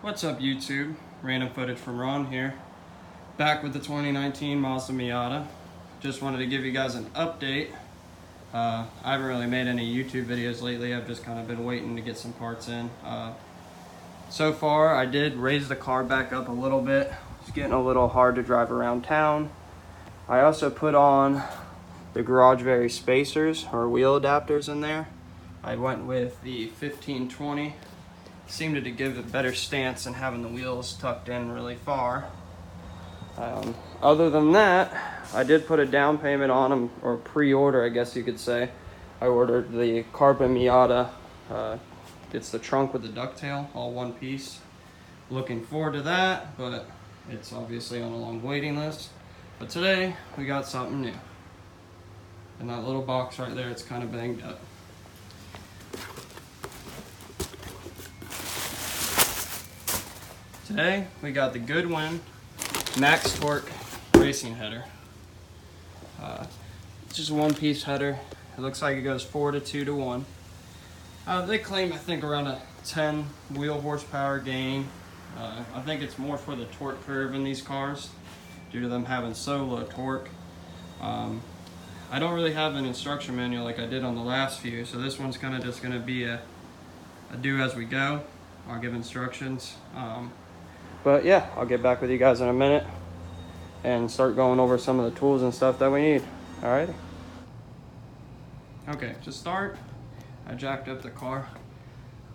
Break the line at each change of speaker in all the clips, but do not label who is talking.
What's up YouTube? Random footage from Ron here. Back with the 2019 Mazda Miata. Just wanted to give you guys an update. I haven't really made any YouTube videos lately. I've just kind of been waiting to get some parts in. So far I did raise the car back up a little bit. It's getting a little hard to drive around town. I also put on the Garage Vary spacers or wheel adapters in there. I went with the 1520. Seemed to give a better stance than having the wheels tucked in really far. Other than that, I did put a down payment on them, or pre-order I guess you could say. I ordered the Carbon Miata. It's the trunk with the ducktail, all one piece. Looking forward to that, but it's obviously on a long waiting list. But today, we got something new. In that little box right there, it's kind of banged up. Today, we got the Goodwin Max Torque racing header. It's just a one-piece header. It looks like it goes 4 to 2 to 1. They claim, I think, around a 10 wheel horsepower gain. I think it's more for the torque curve in these cars due to them having so low torque. I don't really have an instruction manual like I did on the last few, so this one's kind of just going to be a do as we go. I'll give instructions. But yeah, I'll get back with you guys in a minute and start going over some of the tools and stuff that we need. Alrighty. Okay, to start, I jacked up the car.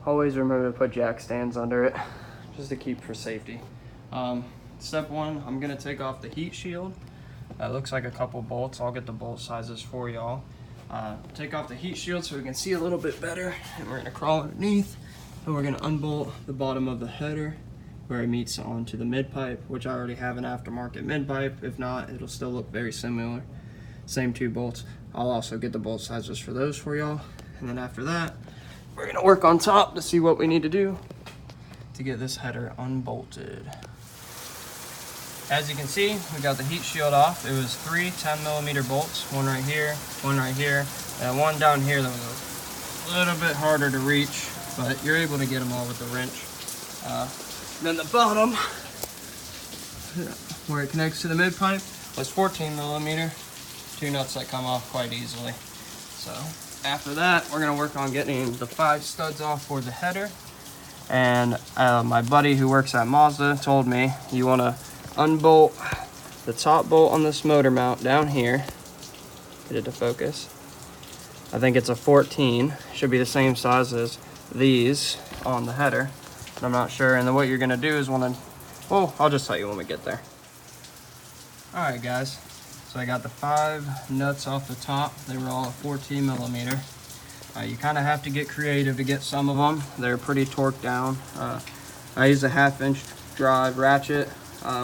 Always remember to put jack stands under it, just to keep for safety. Step one, I'm gonna take off the heat shield. That looks like a couple bolts. I'll get the bolt sizes for y'all. Take off the heat shield so we can see a little bit better. And we're gonna crawl underneath, and we're gonna unbolt the bottom of the header where it meets onto the mid pipe, which I already have an aftermarket mid pipe. If not, it'll still look very similar. Same two bolts. I'll also get the bolt sizes for those for y'all. And then after that, we're gonna work on top to see what we need to do to get this header unbolted. As you can see, we got the heat shield off. It was 3 10mm bolts, one right here, and one down here that was a little bit harder to reach, but you're able to get them all with the wrench. Then the bottom, where it connects to the mid pipe, was 14mm. 2 nuts that come off quite easily. So after that, we're gonna work on getting the 5 studs off for the header. And my buddy who works at Mazda told me you wanna unbolt the top bolt on this motor mount down here. Get it to focus. I think it's a 14. Should be the same size as these on the header. I'm not sure, and then what you're gonna do is well, I'll just tell you when we get there. All right, guys, so I got the 5 nuts off the top. They were all 14mm. You kind of have to get creative to get some of them. They're pretty torqued down. I used a 1/2-inch drive ratchet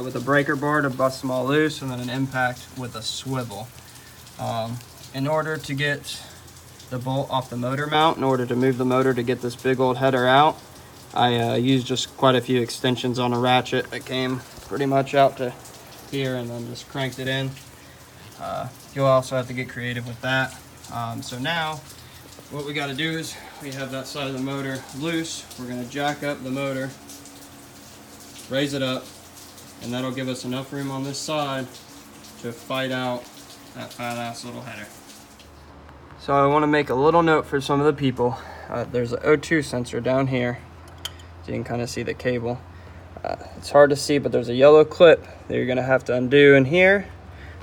with a breaker bar to bust them all loose, and then an impact with a swivel. In order to get the bolt off the motor mount, in order to move the motor to get this big old header out, I used just quite a few extensions on a ratchet that came pretty much out to here, and then just cranked it in. You'll also have to get creative with that. So now what we got to do is we have that side of the motor loose. We're going to jack up the motor, raise it up, and that'll give us enough room on this side to fight out that fat ass little header. So I want to make a little note for some of the people. There's an O2 sensor down here. So you can kind of see the cable. It's hard to see, but there's a yellow clip that you're gonna have to undo in here,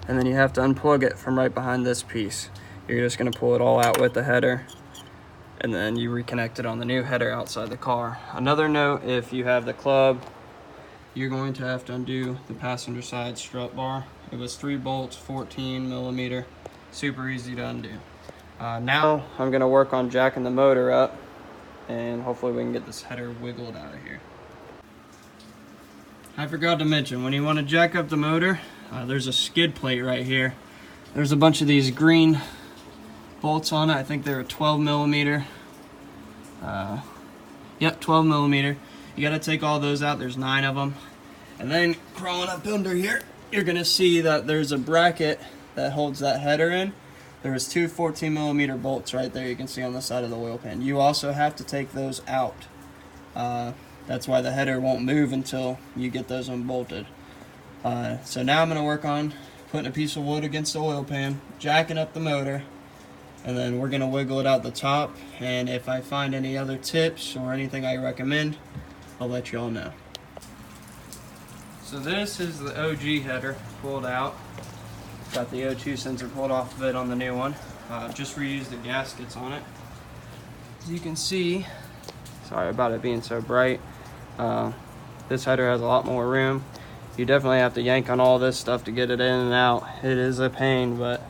and then you have to unplug it from right behind this piece. You're just gonna pull it all out with the header, and then you reconnect it on the new header outside the car. Another note, if you have the club, you're going to have to undo the passenger side strut bar. It was 3 bolts, 14mm, super easy to undo. Now I'm gonna work on jacking the motor up, and hopefully we can get this header wiggled out of here. I forgot to mention, when you want to jack up the motor, there's a skid plate right here. There's a bunch of these green bolts on it. I think they're a 12mm. Yep, 12mm. You got to take all those out. There's 9 of them. And then crawling up under here, you're going to see that there's a bracket that holds that header in. There was 2 14mm bolts right there you can see on the side of the oil pan. You also have to take those out. That's why the header won't move until you get those unbolted. So now I'm going to work on putting a piece of wood against the oil pan, jacking up the motor, and then we're going to wiggle it out the top. And if I find any other tips or anything I recommend, I'll let you all know. So this is the OG header pulled out. Got the O2 sensor pulled off of it on the new one. Just reused the gaskets on it. As you can see, sorry about it being so bright, this header has a lot more room. You definitely have to yank on all this stuff to get it in and out. It is a pain, but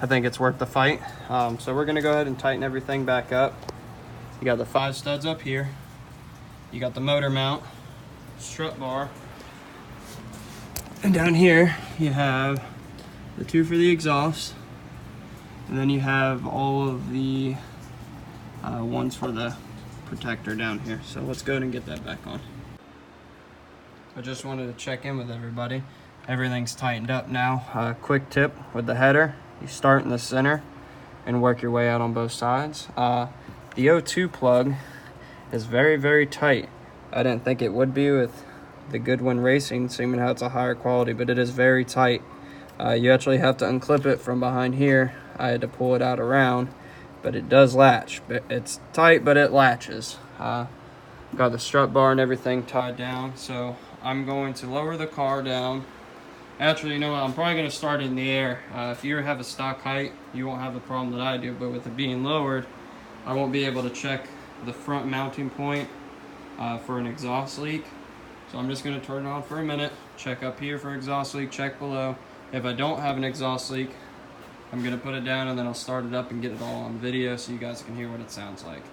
I think it's worth the fight. So we're gonna go ahead and tighten everything back up. You got the 5 studs up here. You got the motor mount, strut bar, and down here you have the 2 for the exhaust, and then you have all of the ones for the protector down here. So let's go ahead and get that back on. I just wanted to check in with everybody. Everything's tightened up now. Quick tip with the header, you start in the center and work your way out on both sides. The O2 plug is very, very tight. I didn't think it would be with the Goodwin Racing, seeming how it's a higher quality, but it is very tight. You actually have to unclip it from behind here. I had to pull it out around, but it does latch. It's tight, but it latches. Got the strut bar and everything tied down, so I'm going to lower the car down. Actually, you know what, I'm probably going to start in the air. If you have a stock height, you won't have the problem that I do, but with it being lowered, I won't be able to check the front mounting point for an exhaust leak. So I'm just going to turn it on for a minute, check up here for exhaust leak, check below. If I don't have an exhaust leak, I'm going to put it down and then I'll start it up and get it all on video so you guys can hear what it sounds like.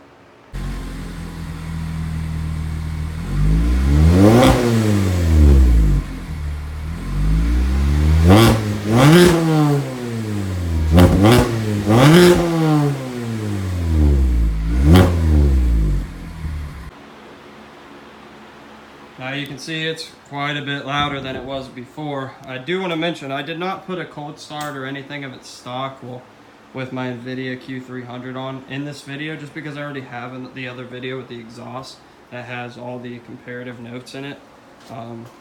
Now you can see it's quite a bit louder than it was before. I do want to mention I did not put a cold start or anything of its stock with my NVIDIA Q300 on in this video, just because I already have the other video with the exhaust that has all the comparative notes in it.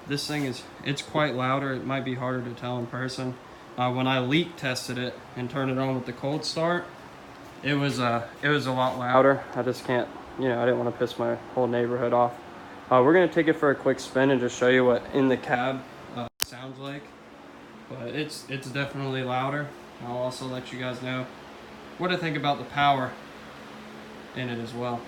This thing it's quite louder. It might be harder to tell in person. When I leak tested it and turned it on with the cold start, it was a lot louder. I just can't, I didn't want to piss my whole neighborhood off. We're going to take it for a quick spin and just show you what in the cab sounds like. But it's definitely louder. I'll also let you guys know what I think about the power in it as well.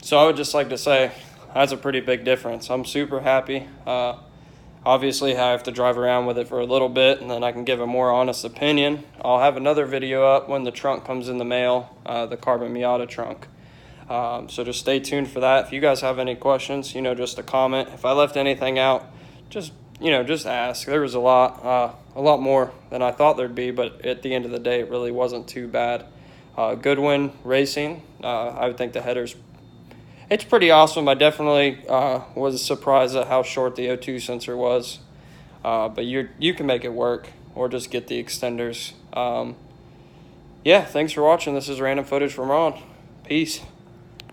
So I would just like to say that's a pretty big difference. I'm super happy. Obviously I have to drive around with it for a little bit and then I can give a more honest opinion. I'll have another video up when the trunk comes in the mail, the carbon Miata trunk. So just stay tuned for that. If you guys have any questions, just a comment. If I left anything out, just ask. There was a lot more than I thought there'd be, but at the end of the day, it really wasn't too bad. Goodwin Racing, I would think the header's it's pretty awesome. I definitely was surprised at how short the O2 sensor was, but you can make it work or just get the extenders. Yeah, thanks for watching. This is random footage from Ron. Peace.